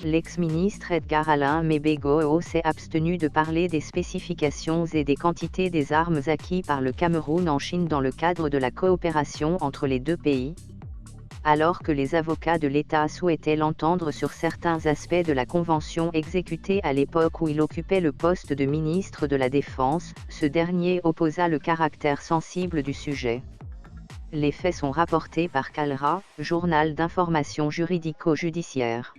L'ex-ministre Edgar Alain Mebego s'est abstenu de parler des spécifications et des quantités des armes acquises par le Cameroun en Chine dans le cadre de la coopération entre les deux pays, alors que les avocats de l'État souhaitaient l'entendre sur certains aspects de la convention exécutée à l'époque où il occupait le poste de ministre de la Défense. Ce dernier opposa le caractère sensible du sujet. Les faits sont rapportés par Calra, journal d'information juridico-judiciaire.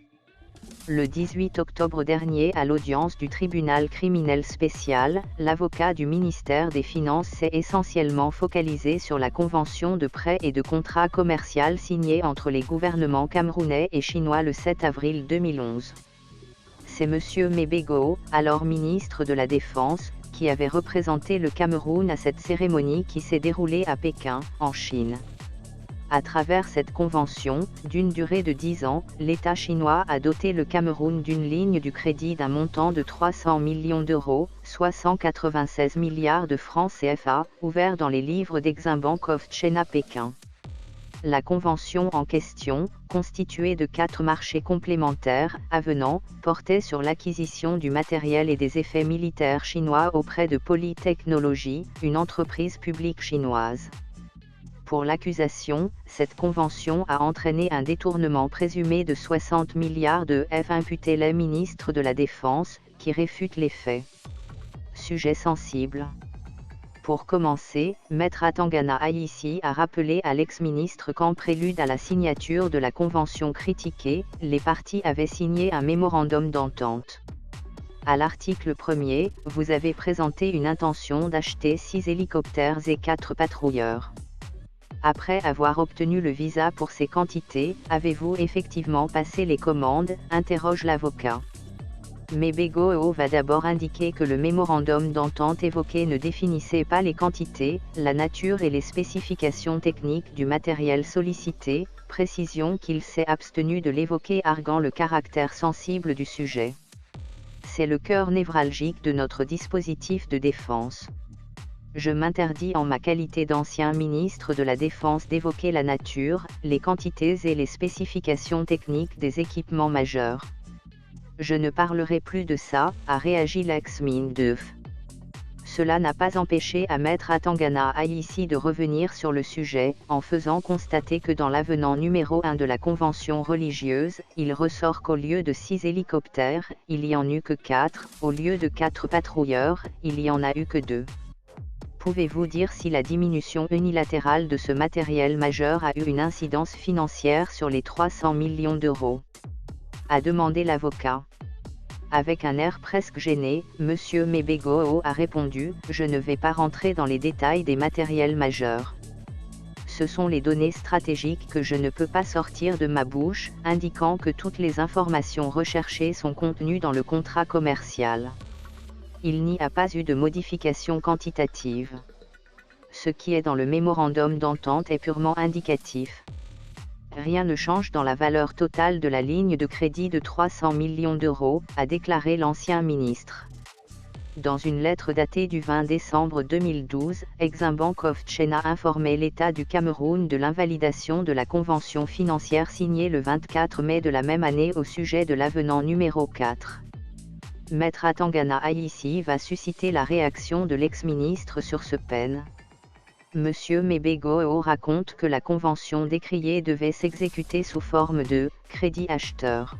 Le 18 octobre dernier, à l'audience du tribunal criminel spécial, l'avocat du ministère des Finances s'est essentiellement focalisé sur la convention de prêt et de contrat commercial signée entre les gouvernements camerounais et chinois le 7 avril 2011. C'est M. Mebego, alors ministre de la Défense, qui avait représenté le Cameroun à cette cérémonie qui s'est déroulée à Pékin, en Chine. À travers cette convention, d'une durée de 10 ans, l'État chinois a doté le Cameroun d'une ligne du crédit d'un montant de 300 millions d'euros, soit 196 milliards de francs CFA, ouvert dans les livres d'Exim Bank of China Pékin. La convention en question, constituée de 4 marchés complémentaires, avenants, portait sur l'acquisition du matériel et des effets militaires chinois auprès de Polytechnologie, une entreprise publique chinoise. Pour l'accusation, cette convention a entraîné un détournement présumé de 60 milliards de F imputé le ministre de la Défense, qui réfute les faits. Sujet sensible. Pour commencer, Maître Atangana Ayissi a rappelé à l'ex-ministre qu'en prélude à la signature de la convention critiquée, les parties avaient signé un mémorandum d'entente. À l'article 1er, vous avez présenté une intention d'acheter 6 hélicoptères et 4 patrouilleurs. Après avoir obtenu le visa pour ces quantités, avez-vous effectivement passé les commandes, interroge l'avocat. Mebego va d'abord indiquer que le mémorandum d'entente évoqué ne définissait pas les quantités, la nature et les spécifications techniques du matériel sollicité, précision qu'il s'est abstenu de l'évoquer arguant le caractère sensible du sujet. C'est le cœur névralgique de notre dispositif de défense. Je m'interdis en ma qualité d'ancien ministre de la Défense d'évoquer la nature, les quantités et les spécifications techniques des équipements majeurs. Je ne parlerai plus de ça, a réagi l'ex-ministre. Cela n'a pas empêché à Maître Atangana Ayissi de revenir sur le sujet, en faisant constater que dans l'avenant numéro 1 de la convention religieuse, il ressort qu'au lieu de 6 hélicoptères, il y en eut que 4, au lieu de 4 patrouilleurs, il y en a eu que 2. Pouvez-vous dire si la diminution unilatérale de ce matériel majeur a eu une incidence financière sur les 300 millions d'euros ? A demandé l'avocat. Avec un air presque gêné, M. Mebego a répondu « Je ne vais pas rentrer dans les détails des matériels majeurs. Ce sont les données stratégiques que je ne peux pas sortir de ma bouche, indiquant que toutes les informations recherchées sont contenues dans le contrat commercial. Il n'y a pas eu de modification quantitative. Ce qui est dans le mémorandum d'entente est purement indicatif. Rien ne change dans la valeur totale de la ligne de crédit de 300 millions d'euros, a déclaré l'ancien ministre. Dans une lettre datée du 20 décembre 2012, Exim Bank of China informait l'État du Cameroun de l'invalidation de la convention financière signée le 24 mai de la même année au sujet de l'avenant numéro 4. Maître Atangana Ayissi va susciter la réaction de l'ex-ministre sur ce peine. M. Mebego raconte que la convention décriée devait s'exécuter sous forme de « crédit acheteur ».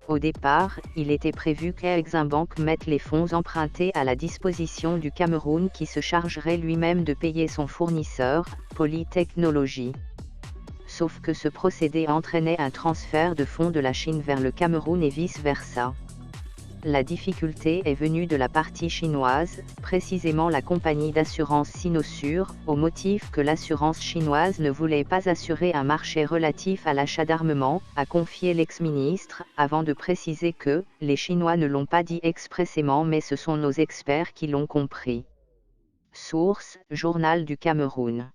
Au départ, il était prévu qu'Exim Bank mette les fonds empruntés à la disposition du Cameroun qui se chargerait lui-même de payer son fournisseur, Polytechnologie. Sauf que ce procédé entraînait un transfert de fonds de la Chine vers le Cameroun et vice-versa. La difficulté est venue de la partie chinoise, précisément la compagnie d'assurance Sinosure, au motif que l'assurance chinoise ne voulait pas assurer un marché relatif à l'achat d'armement, a confié l'ex-ministre, avant de préciser que « les Chinois ne l'ont pas dit expressément mais ce sont nos experts qui l'ont compris ». Source, Journal du Cameroun.